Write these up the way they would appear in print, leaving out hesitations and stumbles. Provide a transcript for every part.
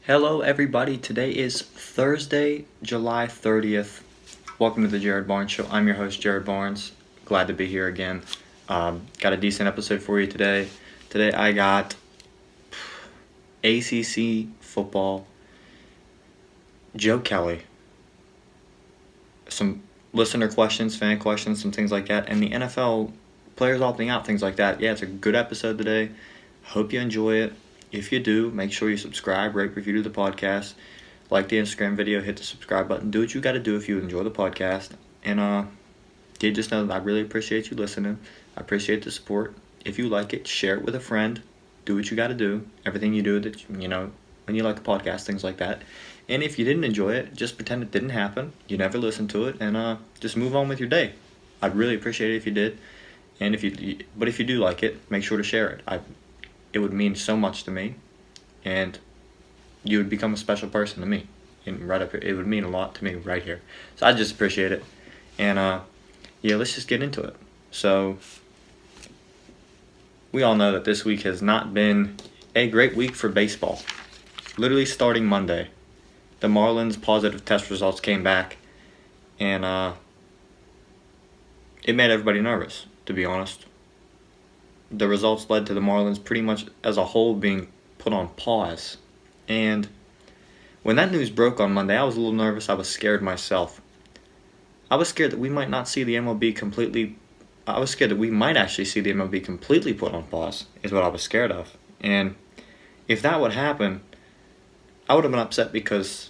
Hello, everybody. Today is Thursday, July 30th. Welcome to the Jared Barnes Show. I'm your host, Jared Barnes. Glad to be here again. Got a decent episode for you today. Today I got ACC Football, Joe Kelly, some listener questions, fan questions, some things like that, and the NFL players opting out, things like that. Yeah, it's a good episode today. Hope you enjoy it. If you do, make sure you subscribe, rate, review to the podcast, like the Instagram video, hit the subscribe button. Do what you got to do if you enjoy the podcast. And you just know that I really appreciate you listening. I appreciate the support. If you like it, share it with a friend. Do what you got to do. Everything you do that when you like the podcast, things like that. And if you didn't enjoy it, just pretend it didn't happen. You never listened to it, and just move on with your day. I'd really appreciate it if you did. And if you do like it, make sure to share it. It would mean so much to me, and you would become a special person to me. And right up here, it would mean a lot to me right here. So I just appreciate it. And let's just get into it. So we all know that this week has not been a great week for baseball. Literally starting Monday, the Marlins' positive test results came back, and it made everybody nervous, to be honest. The results led to the Marlins pretty much as a whole being put on pause. And when that news broke on Monday, I was a little nervous. I was scared myself. I was scared that we might not see the MLB completely. I was scared that we might actually see the MLB completely put on pause, is what I was scared of. And if that would happen, I would have been upset because,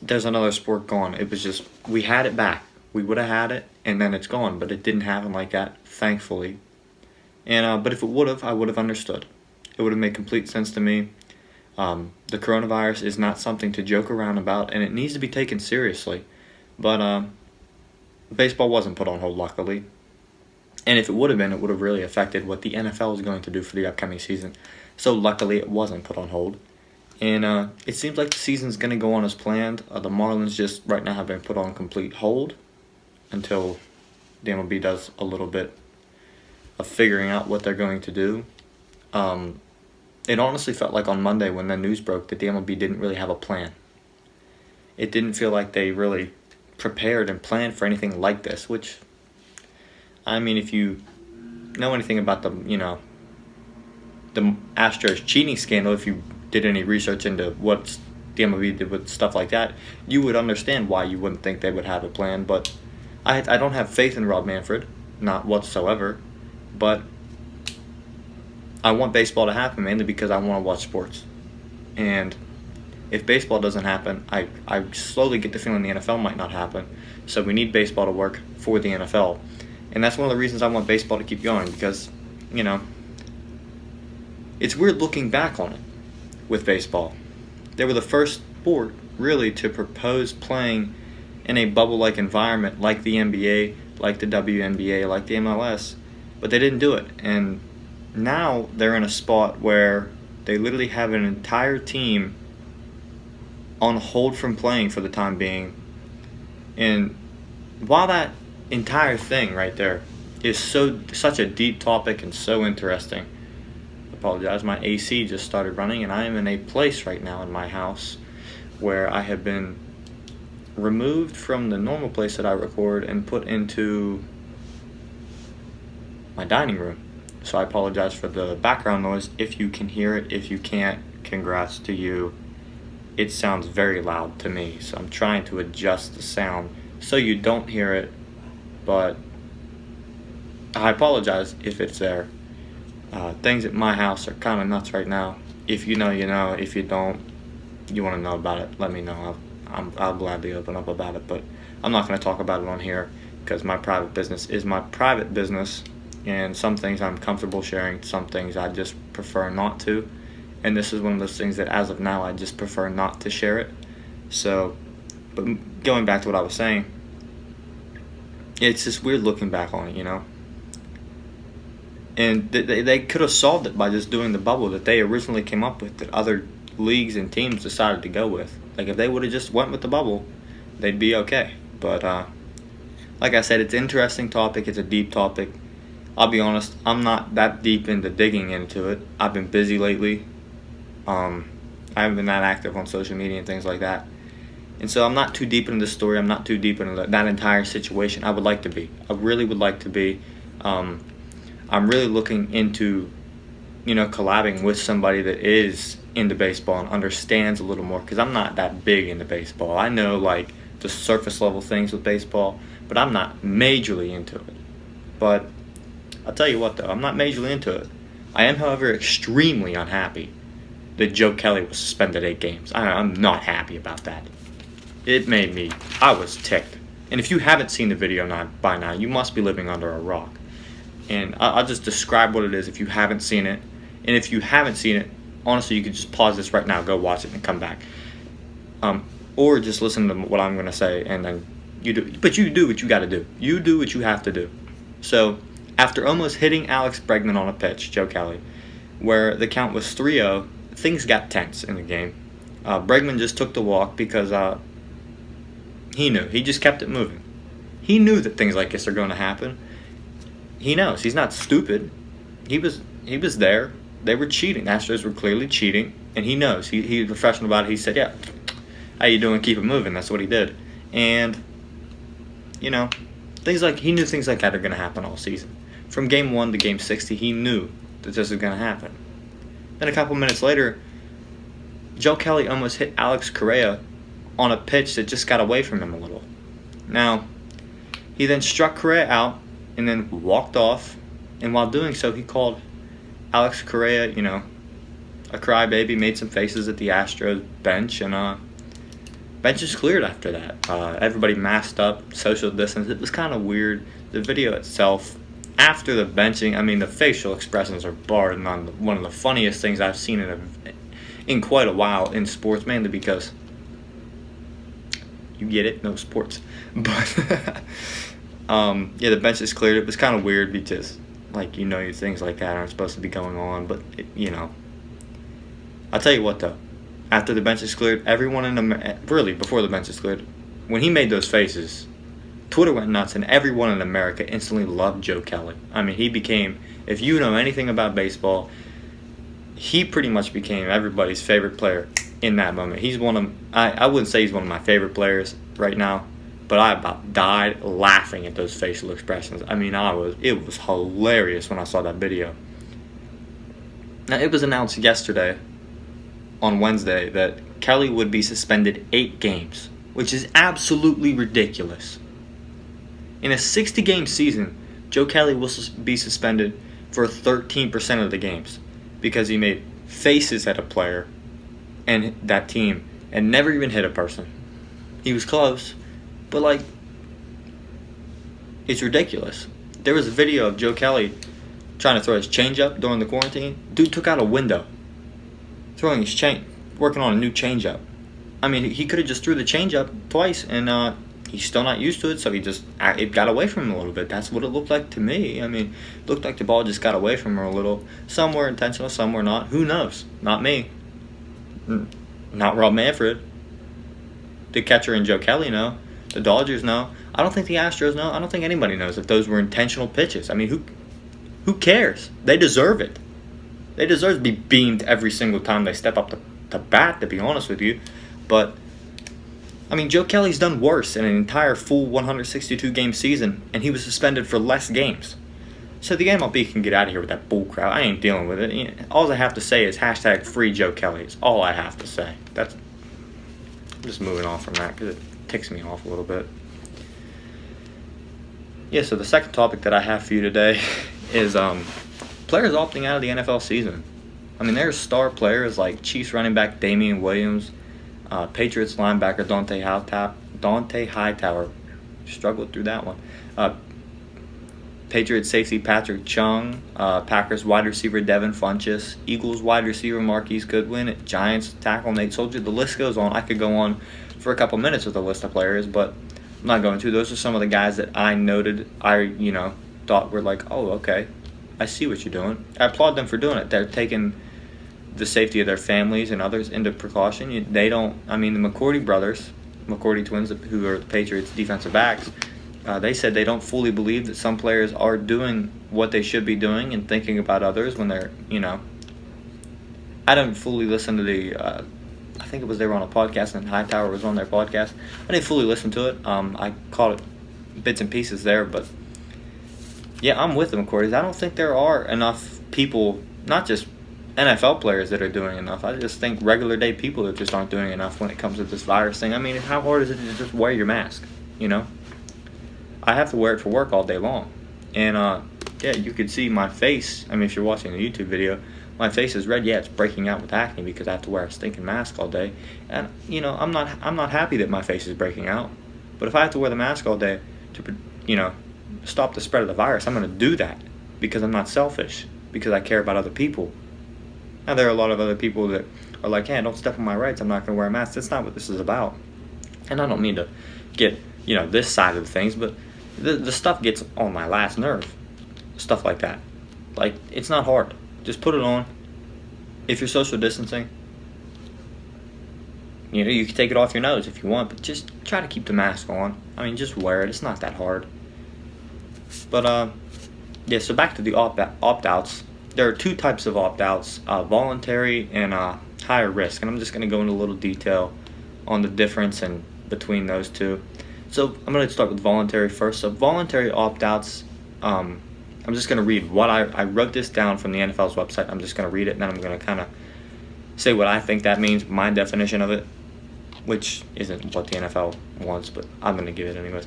there's another sport gone. It was just, we had it back. We would have had it, and then it's gone. But it didn't happen like that, thankfully. And but if it would have, I would have understood. It would have made complete sense to me. The coronavirus is not something to joke around about, and it needs to be taken seriously. But baseball wasn't put on hold, luckily. And if it would have been, it would have really affected what the NFL is going to do for the upcoming season. So luckily, it wasn't put on hold. And it seems like the season's going to go on as planned. The Marlins just right now have been put on complete hold until the MLB does a little bit of figuring out what they're going to do. It honestly felt like on Monday when the news broke that the MLB didn't really have a plan. It didn't feel like they really prepared and planned for anything like this, which, I mean, if you know anything about the Astros cheating scandal, if you did any research into what the MLB did with stuff like that, you would understand why you wouldn't think they would have a plan. But I don't have faith in Rob Manfred, not whatsoever. But I want baseball to happen mainly because I want to watch sports. And if baseball doesn't happen, I slowly get the feeling the NFL might not happen. So we need baseball to work for the NFL. And that's one of the reasons I want baseball to keep going because, it's weird looking back on it with baseball. They were the first sport, really, to propose playing in a bubble-like environment like the NBA, like the WNBA, like the MLS, but they didn't do it. And now they're in a spot where they literally have an entire team on hold from playing for the time being. And while that entire thing right there is such a deep topic and so interesting, apologize, my AC just started running, and I am in a place right now in my house where I have been removed from the normal place that I record and put into my dining room. So I apologize for the background noise if you can hear it. If you can't, congrats to you. It sounds very loud to me, so I'm trying to adjust the sound so you don't hear it, but I apologize if it's there. Things at my house are kind of nuts right now. If you know, you know. If you don't, you want to know about it, let me know. I'll gladly open up about it, but I'm not going to talk about it on here because my private business is my private business, and some things I'm comfortable sharing, some things I just prefer not to, and this is one of those things that as of now I just prefer not to share it. So, but going back to what I was saying, it's just weird looking back on it, And they could have solved it by just doing the bubble that they originally came up with, that other leagues and teams decided to go with. Like, if they would have just went with the bubble, they'd be okay. But, like I said, it's an interesting topic. It's a deep topic. I'll be honest, I'm not that deep into digging into it. I've been busy lately. I haven't been that active on social media and things like that. And so I'm not too deep into the story. I'm not too deep into that entire situation. I would like to be. I really would like to be. I'm really looking into, collabing with somebody that is into baseball and understands a little more, because I'm not that big into baseball. I know, like, the surface level things with baseball, but I'm not majorly into it. But I'll tell you what, though, I'm not majorly into it. I am, however, extremely unhappy that Joe Kelly was suspended 8 games. I'm not happy about that. I was ticked. And if you haven't seen the video by now, you must be living under a rock. And I'll just describe what it is if you haven't seen it. And if you haven't seen it, honestly, you could just pause this right now, go watch it, and come back. Or just listen to what I'm going to say, and then you do. But you do what you got to do. You do what you have to do. So, after almost hitting Alex Bregman on a pitch, Joe Kelly, where the count was 3-0, things got tense in the game. Bregman just took the walk because he knew. He just kept it moving. He knew that things like this are going to happen. He knows. He's not stupid. He was there. They were cheating. The Astros were clearly cheating, and he knows. He's professional about it. He said, yeah, how you doing? Keep it moving. That's what he did. And, he knew things like that are going to happen all season. From Game 1 to Game 60, he knew that this was going to happen. Then a couple minutes later, Joe Kelly almost hit Alex Correa on a pitch that just got away from him a little. Now, he then struck Correa out and then walked off. And while doing so, he called Alex Correa, a crybaby, made some faces at the Astros bench, and bench is cleared after that. Everybody masked up, social distance. It was kind of weird. The video itself, after the benching, the facial expressions are barred, and one of the funniest things I've seen in quite a while in sports, mainly because you get it, no sports. But the bench is cleared. It was kind of weird because, things like that aren't supposed to be going on. But I'll tell you what, though. After the bench is cleared, everyone really before the bench is cleared, when he made those faces, Twitter went nuts, and everyone in America instantly loved Joe Kelly. He became, if you know anything about baseball, he pretty much became everybody's favorite player in that moment. He's I wouldn't say he's one of my favorite players right now, but I about died laughing at those facial expressions. It was hilarious when I saw that video. Now, it was announced yesterday, on Wednesday, that Kelly would be suspended 8 games, which is absolutely ridiculous. In a 60-game season, Joe Kelly will be suspended for 13% of the games because he made faces at a player and that team and never even hit a person. He was close, but it's ridiculous. There was a video of Joe Kelly trying to throw his changeup during the quarantine. Dude took out a window throwing his working on a new changeup. He could have just threw the changeup twice, and he's still not used to it, so it got away from him a little bit. That's what it looked like to me. It looked like the ball just got away from him a little. Some were intentional, some were not. Who knows? Not me. Not Rob Manfred. The catcher and Joe Kelly know. The Dodgers know. I don't think the Astros know. I don't think anybody knows if those were intentional pitches. Who cares? They deserve it. They deserve to be beamed every single time they step up to bat, to be honest with you. But, Joe Kelly's done worse in an entire full 162-game season, and he was suspended for less games. So the MLB can get out of here with that bull crap. I ain't dealing with it. All I have to say is hashtag free Joe Kelly. It's all I have to say. I'm just moving on from that because it ticks me off a little bit. Yeah, so the second topic that I have for you today is players opting out of the NFL season. There's star players like Chiefs running back Damian Williams, Patriots linebacker Dante Hightower. Struggled through that one. Patriots safety Patrick Chung, Packers wide receiver Devin Funchess, Eagles wide receiver Marquise Goodwin, Giants tackle Nate Soldier. The list goes on. I could go on for a couple minutes with a list of players, but I'm not going to. Those are some of the guys that I noted. Thought were like, oh, okay, I see what you're doing. I applaud them for doing it. They're taking the safety of their families and others into precaution. They don't. The McCourty brothers, McCourty twins, who are the Patriots defensive backs. They said they don't fully believe that some players are doing what they should be doing and thinking about others when they're, I didn't fully listen to the. I think it was they were on a podcast and Hightower was on their podcast. I didn't fully listen to it. I caught it bits and pieces there, but yeah, I'm with them, Corey. I don't think there are enough people, not just NFL players, that are doing enough. I just think regular day people that just aren't doing enough when it comes to this virus thing. I mean, how hard is it to just wear your mask? You know, I have to wear it for work all day long, and yeah, you could see my face. I mean, if you're watching the YouTube video, my face is red. Yeah, it's breaking out with acne because I have to wear a stinking mask all day, and you know, I'm not happy that my face is breaking out. But if I have to wear the mask all day to, you know, stop the spread of the virus, I'm going to do that because I'm not selfish, because I care about other people. Now, there are a lot of other people that are like, hey, don't step on my rights, I'm not going to wear a mask. That's not what this is about. And I don't mean to get, you know, this side of things, but the stuff gets on my last nerve. Stuff like that. Like, it's not hard. Just put it on. If you're social distancing, you know, you can take it off your nose if you want, but just try to keep the mask on. I mean, just wear it. It's not that hard. But, yeah, so back to the opt-outs. There are two types of opt-outs, voluntary and higher risk. And I'm just going to go into a little detail on the difference and between those two. So I'm going to start with voluntary first. So voluntary opt-outs, I'm just going to read what I wrote this down from the NFL's website. I'm just going to read it, and then I'm going to kind of say what I think that means, my definition of it, which isn't what the NFL wants, but I'm going to give it anyways.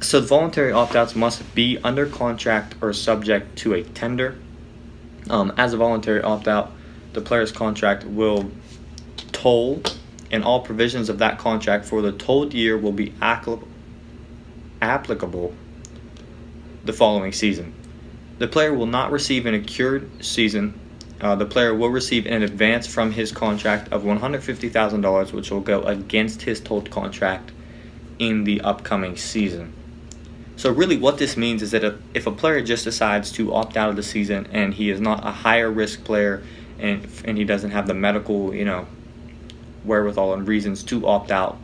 So voluntary opt-outs must be under contract or subject to a tender. As a voluntary opt-out, the player's contract will toll, and all provisions of that contract for the tolled year will be applicable the following season. The player will not receive an accrued season. The player will receive an advance from his contract of $150,000, which will go against his tolled contract in the upcoming season. So really what this means is that if a player just decides to opt out of the season and he is not a higher risk player and he doesn't have the medical, you know, wherewithal and reasons to opt out,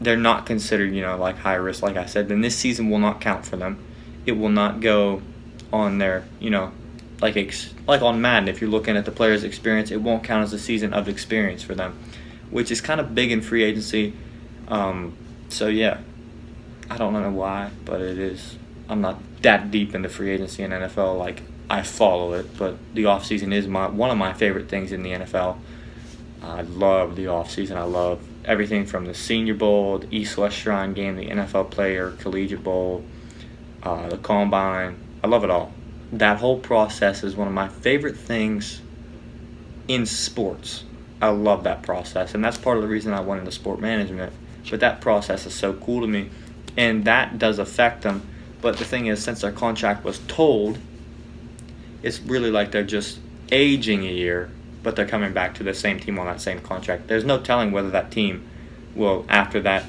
they're not considered, you know, like high risk, like I said, then this season will not count for them. It will not go on their, you know, like on Madden, if you're looking at the player's experience, it won't count as a season of experience for them, which is kind of big in free agency. So yeah, I don't know why, but it is. I'm not that deep into free agency in NFL. Like, I follow it, but the offseason is one of my favorite things in the NFL. I love the offseason. I love everything from the Senior Bowl, the East-West Shrine Game, the NFL Player, Collegiate Bowl, the Combine. I love it all. That whole process is one of my favorite things in sports. I love that process, and that's part of the reason I went into sport management. But that process is so cool to me, and that does affect them. But the thing is, since their contract was tolled, it's really like they're just aging a year, but they're coming back to the same team on that same contract. There's no telling whether that team will, after that,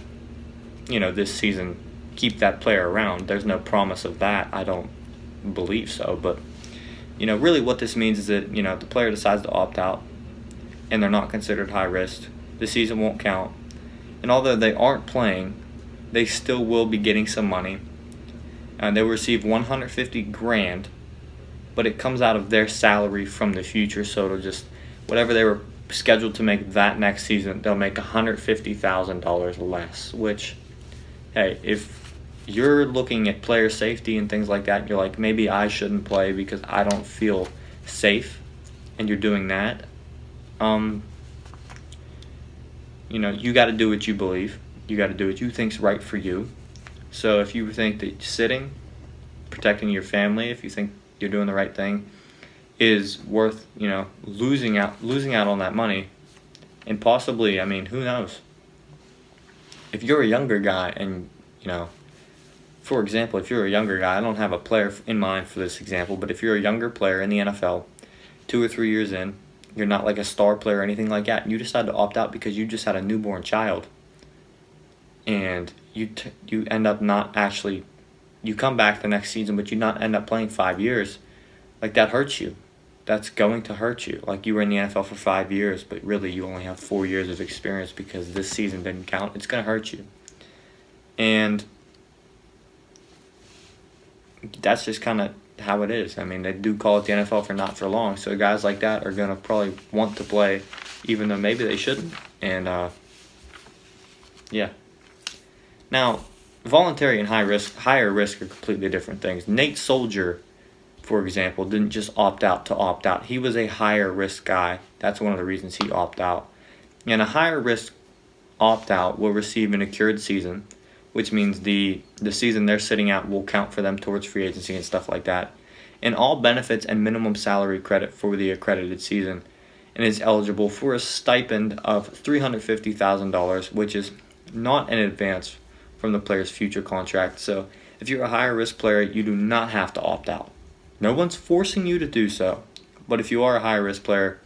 you know, this season, keep that player around. There's no promise of that. I don't believe so. But, you know, really what this means is that, you know, the player decides to opt out and they're not considered high risk. The season won't count. And although they aren't playing, they still will be getting some money. They will receive $150,000, but it comes out of their salary from the future. So it'll just, whatever they were scheduled to make that next season, they'll make $150,000 less. Which, hey, if you're looking at player safety and things like that, you're like, maybe I shouldn't play because I don't feel safe, and you're doing that, you know, you got to do what you believe. You got to do what you think's right for you. So if you think that sitting, protecting your family, if you think you're doing the right thing, is worth, you know, losing out on that money, and possibly, I mean, who knows? If you're a younger guy and, you know, for example, if you're a younger guy, I don't have a player in mind for this example, but if you're a younger player in the NFL, 2 or 3 years in, you're not like a star player or anything like that, and you decide to opt out because you just had a newborn child, and you end up not actually, you come back the next season, but you not end up playing 5 years, like that hurts you. That's going to hurt you. Like, you were in the NFL for 5 years, but really you only have 4 years of experience because this season didn't count. It's going to hurt you. And that's just kind of how it is. I mean, they do call it the NFL for not for long, so guys like that are going to probably want to play, even though maybe they shouldn't. And, yeah. Now, voluntary and higher risk are completely different things. Nate Soldier, for example, didn't just opt out to opt out. He was a higher risk guy. That's one of the reasons he opted out. And a higher risk opt out will receive an accrued season, which means the season they're sitting out will count for them towards free agency and stuff like that, and all benefits and minimum salary credit for the accredited season, and is eligible for a stipend of $350,000, which is not an advance from the player's future contract. So if you're a higher risk player, you do not have to opt out. No one's forcing you to do so, but if you are a higher risk player,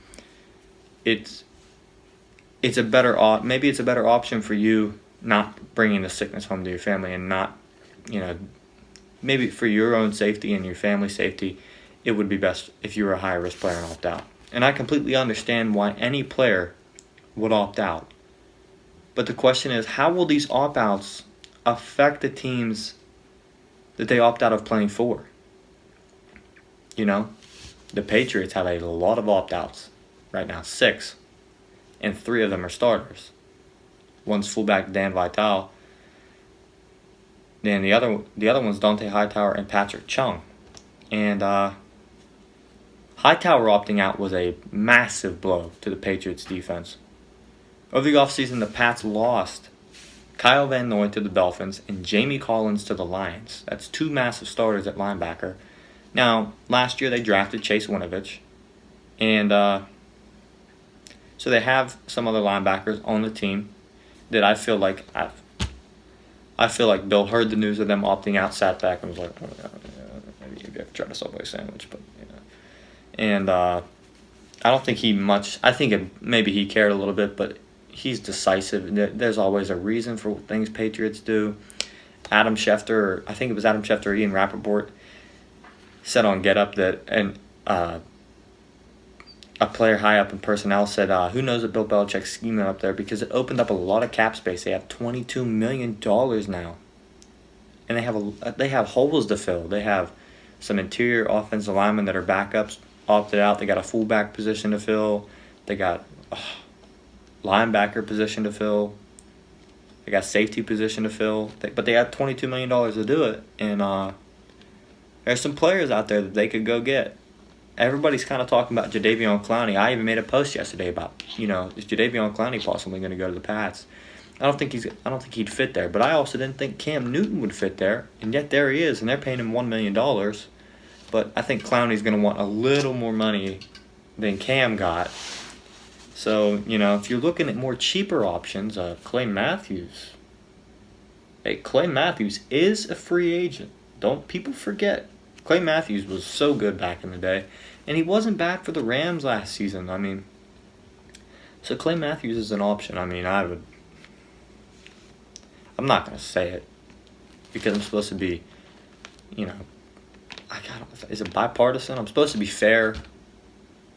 it's a better option for you not bringing the sickness home to your family, and not, maybe for your own safety and your family's safety, it would be best if you were a higher risk player and opt out. And I completely understand why any player would opt out. But the question is, how will these opt-outs affect the teams that they opt out of playing for? The Patriots have a lot of opt-outs right now, 6, and 3 of them are starters. One's fullback Dan Vitale, then the other one's Dante Hightower and Patrick Chung. And Hightower opting out was a massive blow to the Patriots defense. Over the offseason, the Pats lost Kyle Van Noy to the Dolphins and Jamie Collins to the Lions. That's 2 massive starters at linebacker. Now, last year they drafted Chase Winovich, and so they have some other linebackers on the team that I feel like Bill heard the news of them opting out, sat back, and was like, maybe I could try a Subway sandwich, but and I don't think maybe he cared a little bit, but he's decisive. There's always a reason for things Patriots do. Adam Schefter, or Ian Rappaport, said on Get Up that, and a player high up in personnel said, who knows what Bill Belichick's scheming up there, because it opened up a lot of cap space. They have $22 million now, and they have holes to fill. They have some interior offensive linemen that are backups opted out. They got a fullback position to fill. They got linebacker position to fill. They got safety position to fill. But they have $22 million to do it, and there's some players out there that they could go get. Everybody's kind of talking about Jadeveon Clowney. I even made a post yesterday about, is Jadeveon Clowney possibly going to go to the Pats? I don't think he'd fit there, but I also didn't think Cam Newton would fit there, and yet there he is, and they're paying him $1 million. But I think Clowney's going to want a little more money than Cam got. So, if you're looking at more cheaper options, Clay Matthews. Hey, Clay Matthews is a free agent. Don't people forget. Clay Matthews was so good back in the day, and he wasn't bad for the Rams last season. So Clay Matthews is an option. I'm not going to say it because I'm supposed to be, is it bipartisan? I'm supposed to be fair.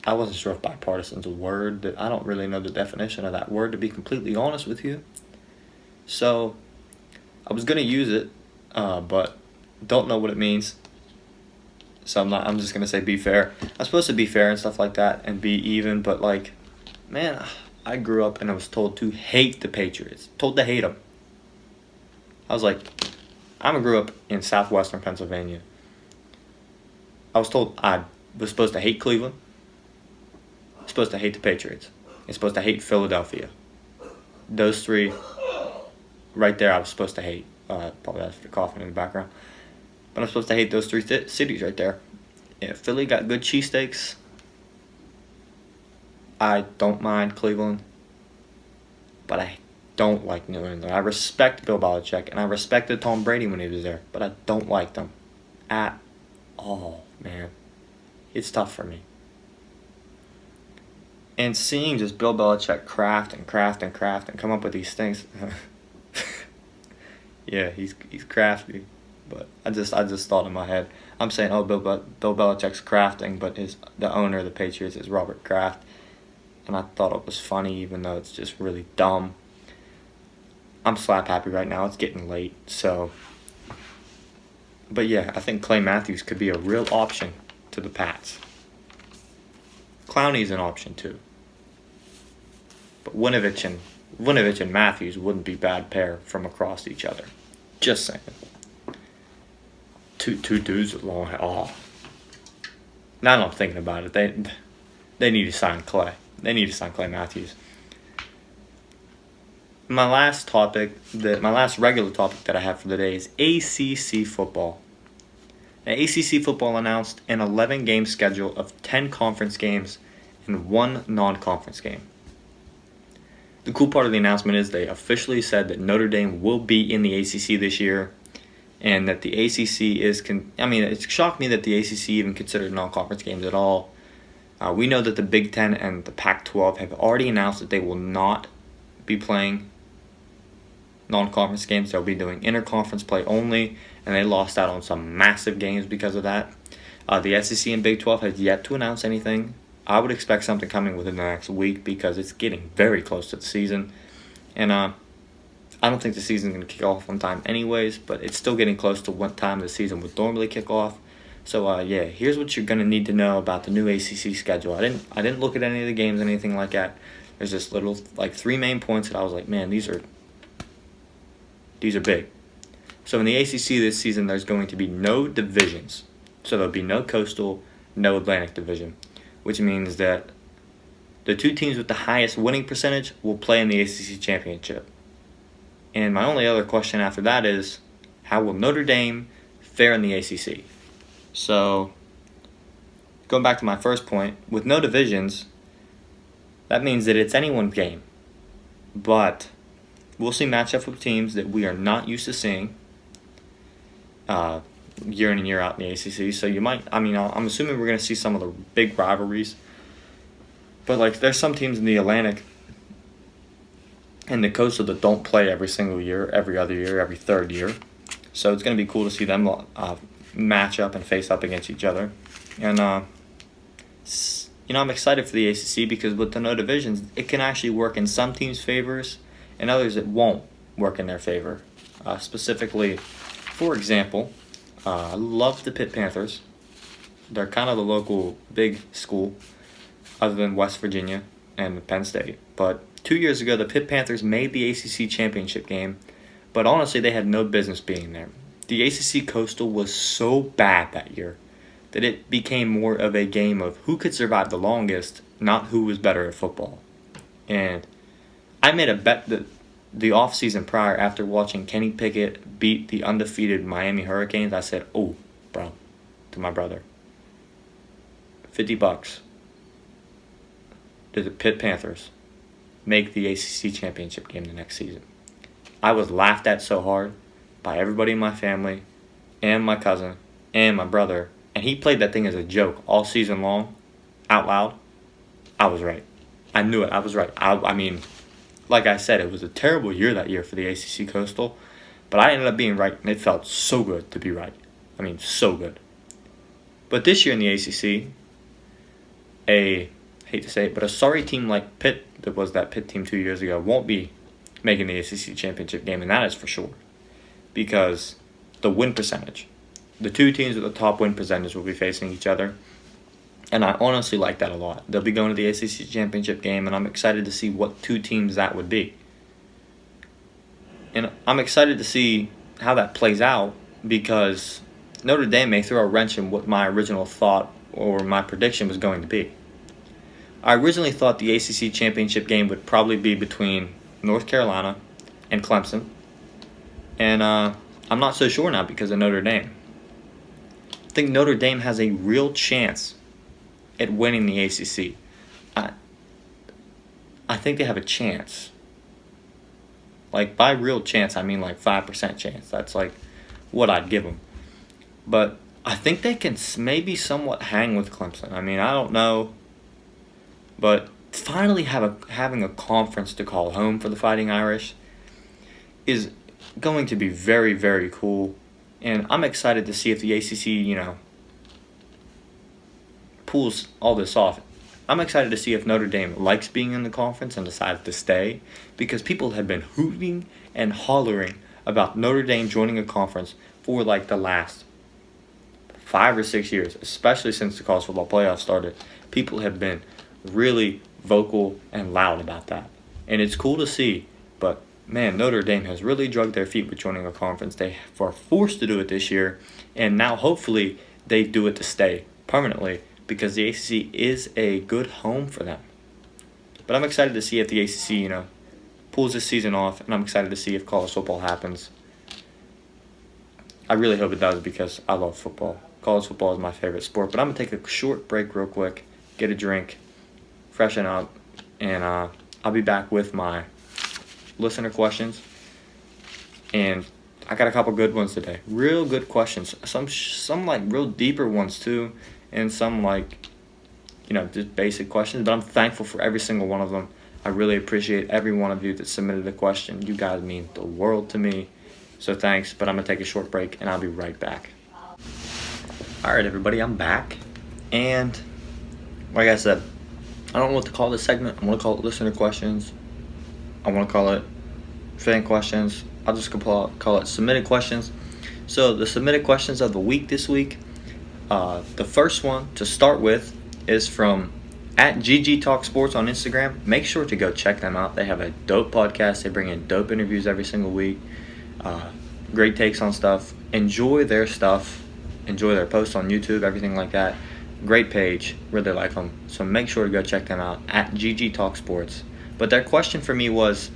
I wasn't sure if bipartisan's a word. I don't really know the definition of that word, to be completely honest with you. So I was going to use it, but don't know what it means. So I'm just going to say be fair. I'm supposed to be fair and stuff like that and be even, but man, I grew up and I was told to hate the Patriots. Told to hate them. I grew up in southwestern Pennsylvania. I was told I was supposed to hate Cleveland. I was supposed to hate the Patriots. I was supposed to hate Philadelphia. Those 3 right there I was supposed to hate. Probably that's for coughing in the background. But I'm supposed to hate those 3 cities right there. Yeah, Philly got good cheesesteaks. I don't mind Cleveland. But I don't like New England. I respect Bill Belichick, and I respected Tom Brady when he was there. But I don't like them at all, man. It's tough for me. And seeing just Bill Belichick craft and come up with these things. Yeah, he's crafty. But I just thought in my head, I'm saying, Bill Belichick's crafting, but the owner of the Patriots is Robert Kraft, and I thought it was funny, even though it's just really dumb. I'm slap happy right now. It's getting late, so But yeah, I think Clay Matthews could be a real option to the Pats. Clowney's an option too. But Winovich and Matthews wouldn't be a bad pair from across each other. Just saying. Two dudes with long hair. Oh. Now that I'm thinking about it, they need to sign Clay. They need to sign Clay Matthews. My last regular topic that I have for the day is ACC Football. Now, ACC Football announced an 11-game schedule of 10 conference games and 1 non-conference game. The cool part of the announcement is they officially said that Notre Dame will be in the ACC this year, and that the ACC it shocked me that the ACC even considered non-conference games at all. We know that the Big Ten and the Pac-12 have already announced that they will not be playing non-conference games. They'll be doing interconference play only, and they lost out on some massive games because of that. The SEC and Big 12 has yet to announce anything. I would expect something coming within the next week because it's getting very close to the season. And I don't think the season's going to kick off on time anyways, but it's still getting close to what time the season would normally kick off. So, here's what you're going to need to know about the new ACC schedule. I didn't look at any of the games, anything like that. There's just little, 3 main points that I was like, man, these are big. So in the ACC this season, there's going to be no divisions. So there'll be no Coastal, no Atlantic Division, which means that the 2 teams with the highest winning percentage will play in the ACC Championship. And my only other question after that is, how will Notre Dame fare in the ACC? So, going back to my first point, with no divisions, that means that it's anyone's game. But we'll see matchups with teams that we are not used to seeing year in and year out in the ACC. So I'm assuming we're going to see some of the big rivalries. But there's some teams in the Atlantic and the Coastal that don't play every single year, every other year, every third year. So it's going to be cool to see them match up and face up against each other. And I'm excited for the ACC because with the no divisions, it can actually work in some teams' favors and others it won't work in their favor. Specifically, for example, I love the Pitt Panthers. They're kind of the local big school other than West Virginia and Penn State. But 2 years ago, the Pitt Panthers made the ACC Championship game, but honestly, they had no business being there. The ACC Coastal was so bad that year that it became more of a game of who could survive the longest, not who was better at football. And I made a bet that the offseason prior, after watching Kenny Pickett beat the undefeated Miami Hurricanes, I said, oh, bro, to my brother, $50 to the Pitt Panthers make the ACC Championship game the next season. I was laughed at so hard by everybody in my family and my cousin and my brother, and he played that thing as a joke all season long, out loud. I was right. I knew it. I was right. I mean, like I said, it was a terrible year that year for the ACC Coastal, but I ended up being right, and it felt so good to be right. I mean, so good. But this year in the ACC, hate to say it, but a sorry team like Pitt, that was that Pitt team 2 years ago, won't be making the ACC Championship game, and that is for sure. Because the win percentage, the 2 teams with the top win percentage will be facing each other, and I honestly like that a lot. They'll be going to the ACC Championship game, and I'm excited to see what 2 teams that would be. And I'm excited to see how that plays out because Notre Dame may throw a wrench in what my original thought or my prediction was going to be. I originally thought the ACC Championship game would probably be between North Carolina and Clemson. And I'm not so sure now because of Notre Dame. I think Notre Dame has a real chance at winning the ACC. I think they have a chance. By real chance, I mean 5% chance. That's what I'd give them. But I think they can maybe somewhat hang with Clemson. I mean, I don't know. But finally having a conference to call home for the Fighting Irish is going to be very, very cool. And I'm excited to see if the ACC, pulls all this off. I'm excited to see if Notre Dame likes being in the conference and decides to stay, because people have been hooting and hollering about Notre Dame joining a conference for the last 5 or 6 years, especially since the college football playoffs started, people have been really vocal and loud about that. And it's cool to see, but man, Notre Dame has really dragged their feet with joining a conference. They were forced to do it this year, and now hopefully they do it to stay permanently because the ACC is a good home for them. But I'm excited to see if the ACC, pulls this season off, and I'm excited to see if college football happens. I really hope it does because I love football. College football is my favorite sport. But I'm going to take a short break real quick, get a drink, freshen up, and I'll be back with my listener questions. And I got a couple good ones today. Real good questions. Some like real deeper ones too, and some like, just basic questions. But I'm thankful for every single one of them. I really appreciate every one of you that submitted a question. You guys mean the world to me. So thanks, but I'm going to take a short break, and I'll be right back. All right, everybody, I'm back. And like I said, I don't know what to call this segment. I'm going to call it listener questions. I want to call it fan questions. I'll just call it submitted questions. So the submitted questions of the week this week, the first one to start with is from at GG Talk Sports on Instagram. Make sure to go check them out. They have a dope podcast. They bring in dope interviews every single week. Great takes on stuff. Enjoy their stuff. Enjoy their posts on YouTube, everything like that. Great page. Really like them. So make sure to go check them out at GG Talk Sports. But their question for me was,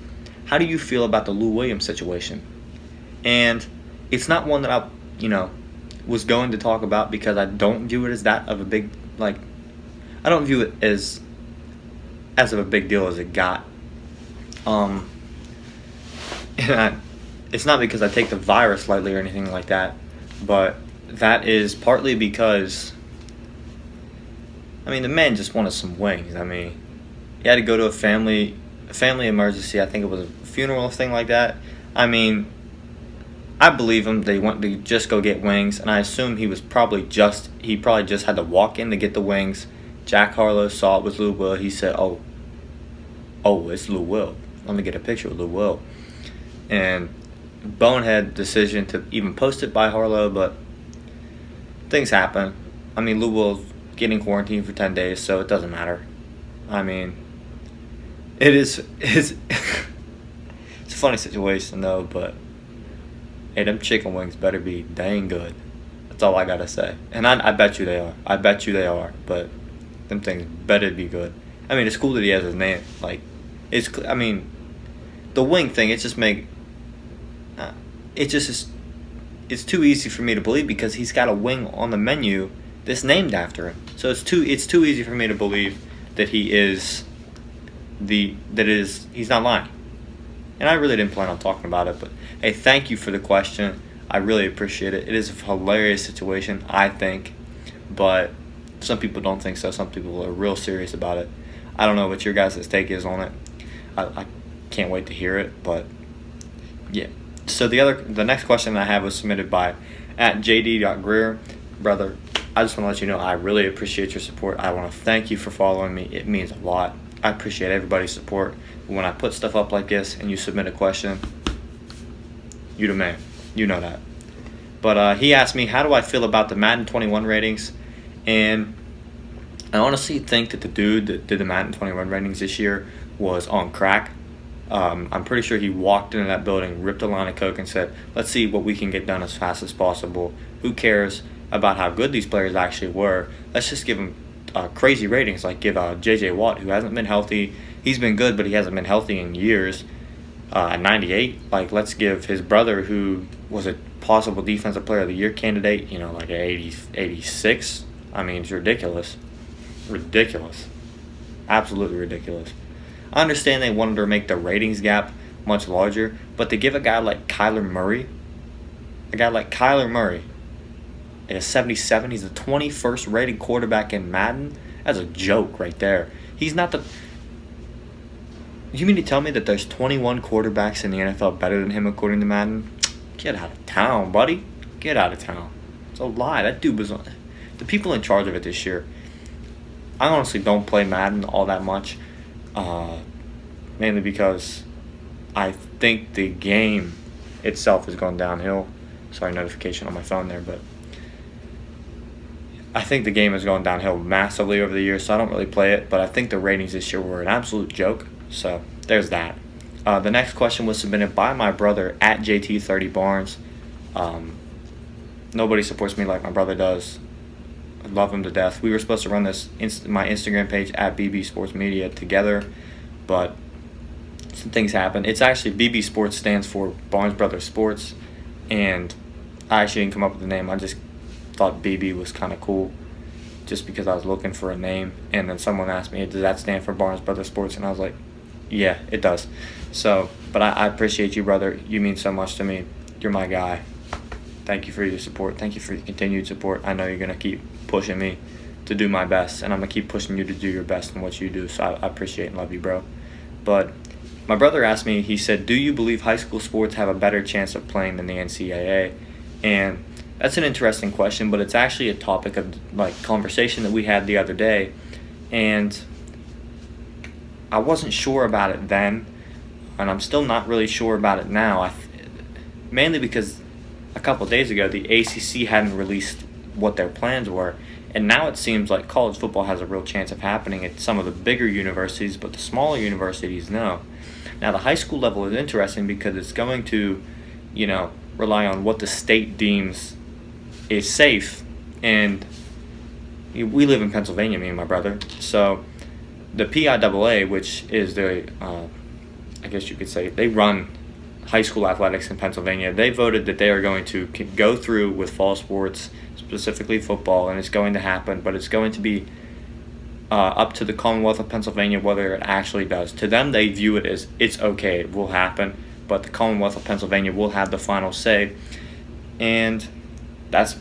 how do you feel about the Lou Williams situation? And it's not one that I, was going to talk about because I don't view it as that of a big, I don't view it as of a big deal as it got. It's not because I take the virus lightly or anything like that, but that is partly because, the man just wanted some wings. He had to go to a family emergency. I think it was a funeral, thing like that. I believe him. They went to just go get wings, and I assume he probably just had to walk in to get the wings. Jack Harlow saw it was Lou Will. He said, oh, it's Lou Will. Let me get a picture of Lou Will. And bonehead decision to even post it by Harlow, but things happen. Lou Will's getting quarantined for 10 days, so it doesn't matter. It's a funny situation, though, but hey, them chicken wings better be dang good. That's all I gotta say. And I bet you they are. But them things better be good. It's cool that he has his name. The wing thing, it's too easy for me to believe because he's got a wing on the menu that's named after him. So it's too easy for me to believe that he's not lying. And I really didn't plan on talking about it, but hey, thank you for the question. I really appreciate it. It is a hilarious situation, I think, but some people don't think so. Some people are real serious about it. I don't know what your guys' take is on it. I can't wait to hear it, but yeah. So the next question I have was submitted by at jd.greer. Brother, I just want to let you know I really appreciate your support. I want to thank you for following me. It means a lot. I appreciate everybody's support. When I put stuff up like this and you submit a question, you the man. You know that. But he asked me, how do I feel about the Madden 21 ratings? And I honestly think that the dude that did the Madden 21 ratings this year was on crack. I'm pretty sure he walked into that building, ripped a line of coke, and said, let's see what we can get done as fast as possible. Who cares about how good these players actually were? Let's just give them crazy ratings, like give J.J. Watt, who hasn't been healthy. He's been good, but he hasn't been healthy in years, at 98. Let's give his brother, who was a possible Defensive Player of the Year candidate, at 86. It's ridiculous. Ridiculous. Absolutely ridiculous. I understand they wanted to make the ratings gap much larger, but to give a guy like Kyler Murray, at a 77, he's the 21st rated quarterback in Madden. That's a joke right there. He's not the... You mean to tell me that there's 21 quarterbacks in the NFL better than him according to Madden? Get out of town, buddy. Get out of town. It's a lie. That dude was on... The people in charge of it this year, I honestly don't play Madden all that much. Mainly because I think the game itself has gone downhill. Sorry, notification on my phone there, but I think the game has gone downhill massively over the years, so I don't really play it. But I think the ratings this year were an absolute joke. So there's that. The next question was submitted by my brother at JT30Barnes. Nobody supports me like my brother does. I love him to death. We were supposed to run this my Instagram page at BB Sports Media together, but some things happened. It's actually BB Sports stands for Barnes Brothers Sports, and I actually didn't come up with the name. I just thought BB was kind of cool, just because I was looking for a name, and then someone asked me, "Does that stand for Barnes Brothers Sports?" And I was like, "Yeah, it does." So, but I appreciate you, brother. You mean so much to me. You're my guy. Thank you for your support. Thank you for your continued support. I know you're going to keep pushing me to do my best, and I'm going to keep pushing you to do your best in what you do. So I appreciate and love you, bro. But my brother asked me, he said, "Do you believe high school sports have a better chance of playing than the NCAA?" And that's an interesting question, but it's actually a topic of like conversation that we had the other day, and I wasn't sure about it then, and I'm still not really sure about it now. Mainly because a couple of days ago, the ACC hadn't released what their plans were, and now it seems like college football has a real chance of happening at some of the bigger universities, but the smaller universities, no. Now, the high school level is interesting because it's going to, rely on what the state deems is safe, and we live in Pennsylvania, me and my brother, so the PIAA, which is the, I guess you could say, they run high school athletics in Pennsylvania. They voted that they are going to go through with fall sports, specifically football, and it's going to happen, but it's going to be up to the Commonwealth of Pennsylvania whether it actually does. To them, they view it as it's okay, it will happen, but the Commonwealth of Pennsylvania will have the final say, and that's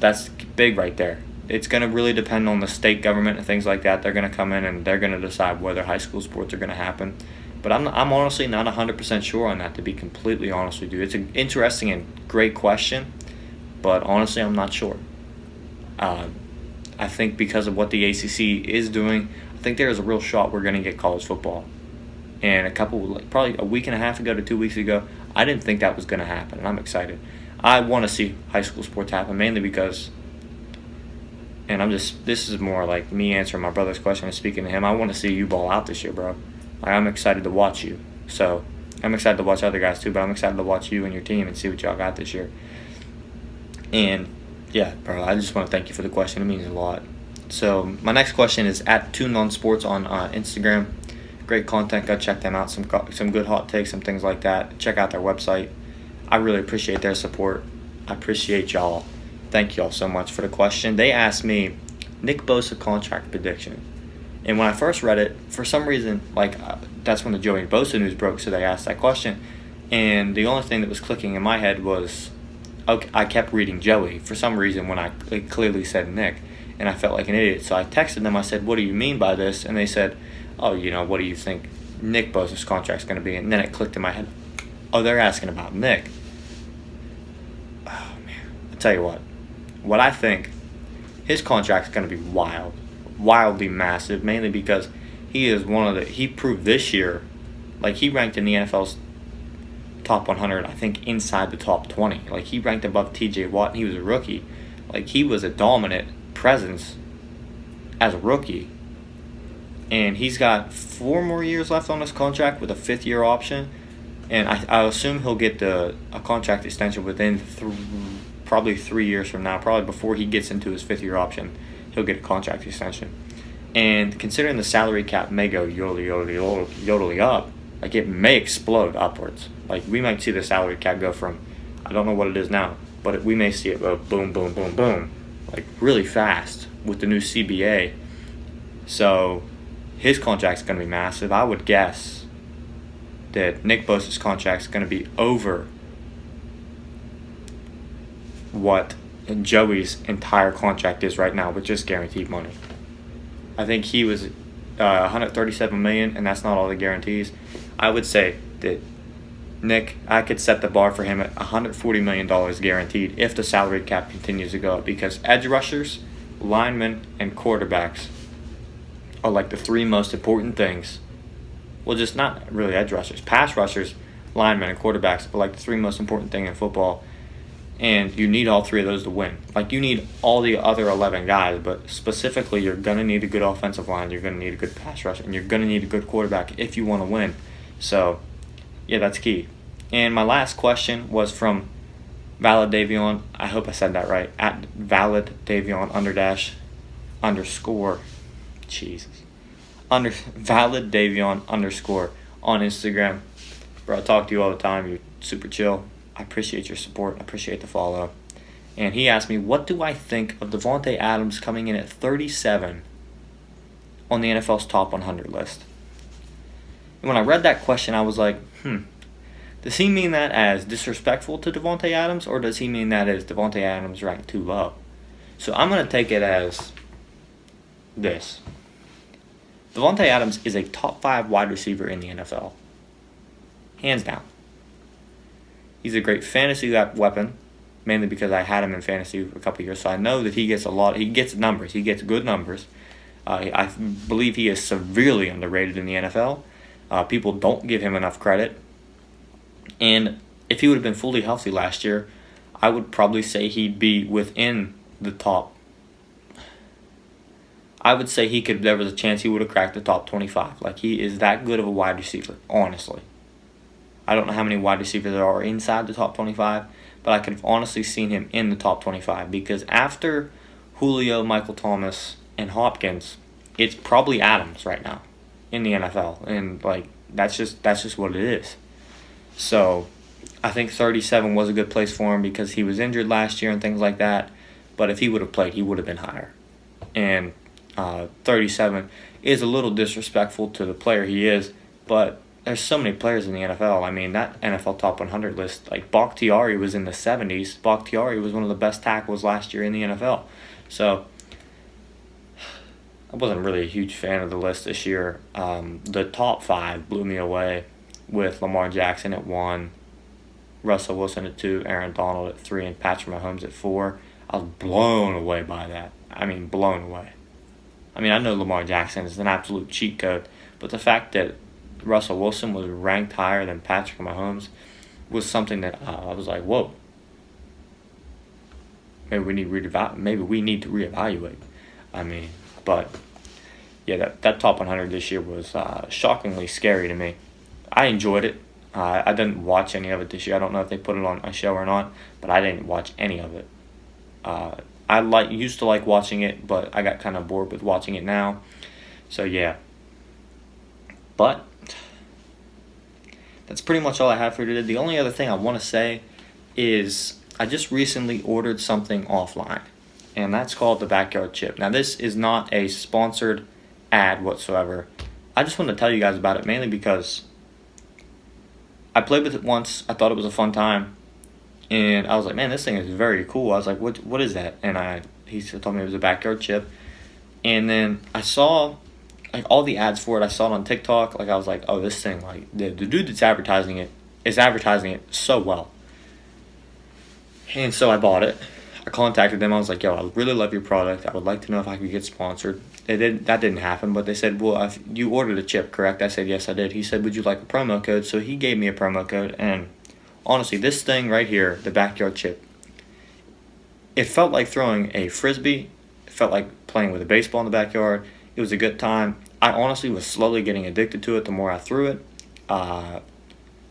big right there. It's going to really depend on the state government and things like that. They're going to come in and they're going to decide whether high school sports are going to happen. But I'm honestly not 100% sure on that, to be completely honest with you. It's an interesting and great question, but honestly, I'm not sure. I think because of what the ACC is doing, I think there is a real shot we're going to get college football. And probably a week and a half ago to 2 weeks ago, I didn't think that was going to happen, and I'm excited. I want to see high school sports happen, mainly because, and this is more like me answering my brother's question and speaking to him, I want to see you ball out this year, bro. I'm excited to watch you. So I'm excited to watch other guys too, but I'm excited to watch you and your team and see what y'all got this year. And yeah, bro, I just want to thank you for the question. It means a lot. So my next question is at TunedOnSports on Instagram. Great content. Go check them out. Some good hot takes, some things like that. Check out their website. I really appreciate their support. I appreciate y'all. Thank y'all so much for the question. They asked me Nick Bosa contract prediction. And when I first read it, for some reason, that's when the Joey Bosa news broke, so they asked that question. And the only thing that was clicking in my head was, okay, I kept reading Joey for some reason when it clearly said Nick. And I felt like an idiot. So I texted them, I said, "What do you mean by this?" And they said, "Oh, what do you think Nick Bosa's contract's going to be?" And then it clicked in my head, oh, they're asking about Nick. Oh, man. I'll tell you what I think, his contract's going to be wildly massive, mainly because he is he proved this year, he ranked in the NFL's top 100, I think inside the top 20. He ranked above TJ Watt, and he was a rookie. He was a dominant presence as a rookie. And he's got 4 more years left on his contract with a 5th-year option. And I assume he'll get a contract extension within probably 3 years from now, probably before he gets into his 5th-year option. He'll get a contract extension. And considering the salary cap may go yodely up, it may explode upwards. We might see the salary cap go from, I don't know what it is now, but we may see it go boom, boom, boom, boom, really fast with the new CBA. So his contract's going to be massive. I would guess that Nick Bosa's contract's going to be over what Joey's entire contract is right now with just guaranteed money. I think he was $137 million, and that's not all the guarantees. I would say that Nick, I could set the bar for him at $140 million guaranteed if the salary cap continues to go up, because edge rushers, linemen, and quarterbacks are the 3 most important things. Well, just not really edge rushers. Pass rushers, linemen, and quarterbacks are the 3 most important thing in football. And you need all three of those to win. Like, you need all the other 11 guys, but specifically, you're going to need a good offensive line, you're going to need a good pass rush, and you're going to need a good quarterback if you want to win. So, yeah, that's key. And my last question was from Valid Davion. I hope I said that right. At Valid Davion underscore. Jesus. Valid Davion underscore on Instagram. Bro, I talk to you all the time. You're super chill. I appreciate your support. I appreciate the follow. And he asked me, what do I think of Davante Adams coming in at 37 on the NFL's top 100 list? And when I read that question, I was like, does he mean that as disrespectful to Davante Adams, or does he mean that as Davante Adams ranked too low? So I'm going to take it as this. Davante Adams is a top 5 wide receiver in the NFL. Hands down. He's a great fantasy weapon, mainly because I had him in fantasy for a couple of years, so I know that he gets numbers. He gets good numbers. I believe he is severely underrated in the NFL. People don't give him enough credit. And if he would have been fully healthy last year, I would probably say he'd be within the top. I would say there was a chance he would have cracked the top 25. Like, he is that good of a wide receiver, honestly. I don't know how many wide receivers there are inside the top 25, but I could have honestly seen him in the top 25, because after Julio, Michael Thomas, and Hopkins, it's probably Adams right now in the NFL, and like that's just what it is. So I think 37 was a good place for him because he was injured last year and things like that. But if he would have played, he would have been higher. And 37 is a little disrespectful to the player he is, but there's so many players in the NFL. I mean, that NFL top 100 list, like Bakhtiari was in the 70s. Bakhtiari was one of the best tackles last year in the NFL. So I wasn't really a huge fan of the list this year. The top 5 blew me away, with Lamar Jackson at 1, Russell Wilson at 2, Aaron Donald at 3, and Patrick Mahomes at 4. I was blown away by that. I mean, blown away. I mean, I know Lamar Jackson is an absolute cheat code, but the fact that Russell Wilson was ranked higher than Patrick Mahomes was something that I was like, whoa. Maybe we need to reevaluate. I mean, but yeah, that top 100 this year was shockingly scary to me. I enjoyed it. I didn't watch any of it this year. I don't know if they put it on a show or not, but I didn't watch any of it. I used to like watching it, but I got kind of bored with watching it now. So yeah. But that's pretty much all I have for today. The only other thing I want to say is I just recently ordered something offline, and that's called the Backyard Chip. Now, this is not a sponsored ad whatsoever. I just want to tell you guys about it, mainly because I played with it once. I thought it was a fun time, and I was like, man, this thing is very cool. I was like, what is that? And he told me it was a Backyard Chip. And then I saw like all the ads for it. I saw it on TikTok. Like, I was like, oh, this thing, like the dude that's advertising it is advertising it so well. And so I bought it. I contacted them. I was like, yo, I really love your product. I would like to know if I could get sponsored. That didn't happen, but they said, well, you ordered a chip, correct? I said, yes, I did. He said, would you like a promo code? So he gave me a promo code, and honestly, this thing right here, the Backyard Chip, it felt like throwing a Frisbee. It felt like playing with a baseball in the backyard. It was a good time. I honestly was slowly getting addicted to it the more I threw it. I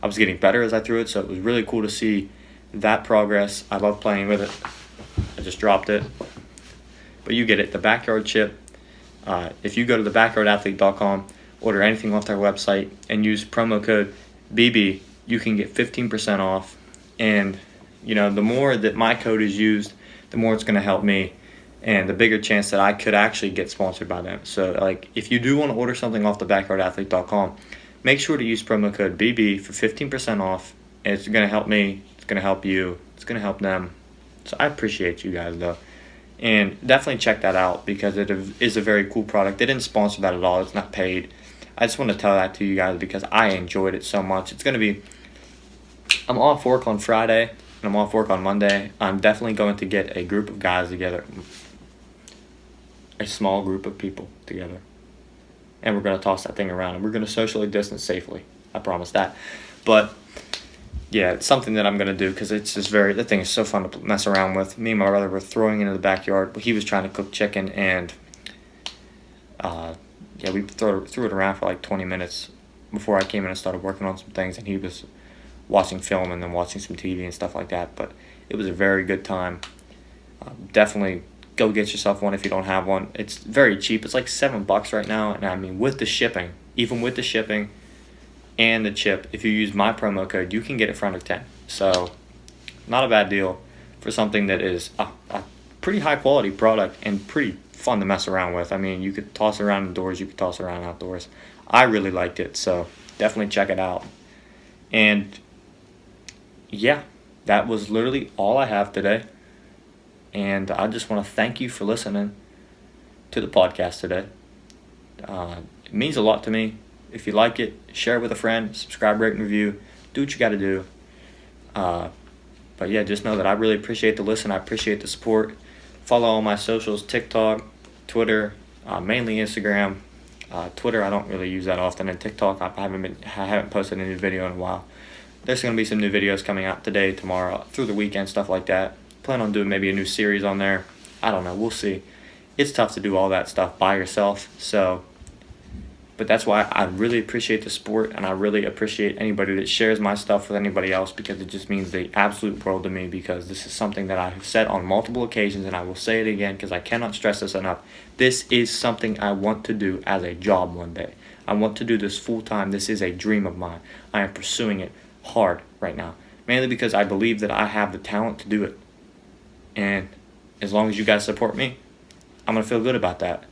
was getting better as I threw it, so it was really cool to see that progress. I love playing with it. I just dropped it. But you get it, the Backyard Chip. If you go to thebackyardathlete.com, order anything off their website, and use promo code BB, you can get 15% off. And, you know, the more that my code is used, the more it's going to help me, and the bigger chance that I could actually get sponsored by them. So, like, if you do want to order something off thebackyardathlete.com, make sure to use promo code BB for 15% off. And it's going to help me. It's going to help you. It's going to help them. So I appreciate you guys, though. And definitely check that out because it is a very cool product. They didn't sponsor that at all. It's not paid. I just want to tell that to you guys because I enjoyed it so much. It's going to be... I'm off work on Friday, and I'm off work on Monday. I'm definitely going to get a group of guys together. A small group of people together. And we're going to toss that thing around. And we're going to socially distance safely. I promise that. But... yeah, it's something that I'm gonna do because it's just the thing is so fun to mess around with. Me and my brother were throwing it in the backyard. He was trying to cook chicken, and yeah, we threw it around for like 20 minutes before I came in and started working on some things, and he was watching film and then watching some TV and stuff like that. But it was a very good time. Definitely go get yourself one if you don't have one. It's very cheap. It's like $7 right now, and I mean with the shipping, even with the shipping and the chip, if you use my promo code, you can get it for under 10. So not a bad deal for something that is a pretty high quality product and pretty fun to mess around with. I mean, you could toss it around indoors, you could toss it around outdoors. I really liked it, so definitely check it out. And yeah, that was literally all I have today. And I just want to thank you for listening to the podcast today. It means a lot to me. If you like it, share it with a friend, subscribe, rate, and review. Do what you got to do. But yeah, just know that I really appreciate the listen. I appreciate the support. Follow all my socials, TikTok, Twitter, mainly Instagram. Twitter I don't really use that often, and TikTok I haven't posted a new video in a while. There's going to be some new videos coming out today, tomorrow, through the weekend, stuff like that. Plan on doing maybe a new series on there. I don't know. We'll see. It's tough to do all that stuff by yourself. But that's why I really appreciate the support, and I really appreciate anybody that shares my stuff with anybody else, because it just means the absolute world to me, because this is something that I have said on multiple occasions, and I will say it again because I cannot stress this enough. This is something I want to do as a job one day. I want to do this full time. This is a dream of mine. I am pursuing it hard right now, mainly because I believe that I have the talent to do it. And as long as you guys support me, I'm going to feel good about that.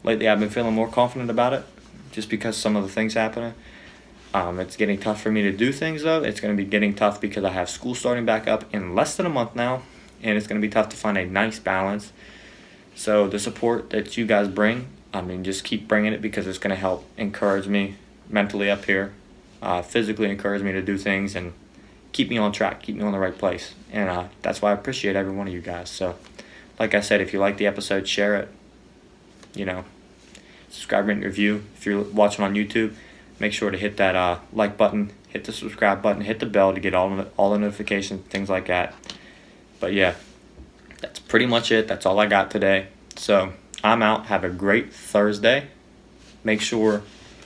Lately, I've been feeling more confident about it just because some of the things happening. It's getting tough for me to do things, though. It's going to be getting tough because I have school starting back up in less than a month now, and it's going to be tough to find a nice balance. So the support that you guys bring, I mean, just keep bringing it, because it's going to help encourage me mentally up here, physically encourage me to do things, and keep me on track, keep me on the right place. And that's why I appreciate every one of you guys. So like I said, if you like the episode, share it. Subscribe, rate, and review. If you're watching on YouTube, make sure to hit that like button, hit the subscribe button, hit the bell to get all the notifications, things like that. But yeah, that's pretty much it. That's all I got today. So I'm out. Have a great Thursday. Make sure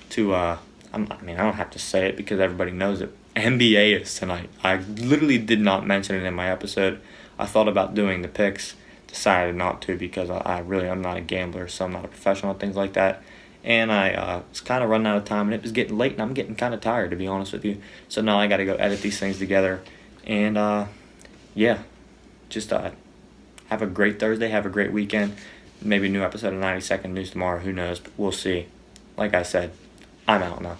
to I don't have to say it because everybody knows it. NBA is tonight. I literally did not mention it in my episode. I thought about doing the picks, decided not to, because I'm not a gambler, so I'm not a professional, things like that. And I was kind of running out of time, and it was getting late, and I'm getting kind of tired, to be honest with you. So now I got to go edit these things together. And yeah, just have a great Thursday, have a great weekend. Maybe a new episode of 90 Second News tomorrow, who knows, but we'll see. Like I said, I'm out now.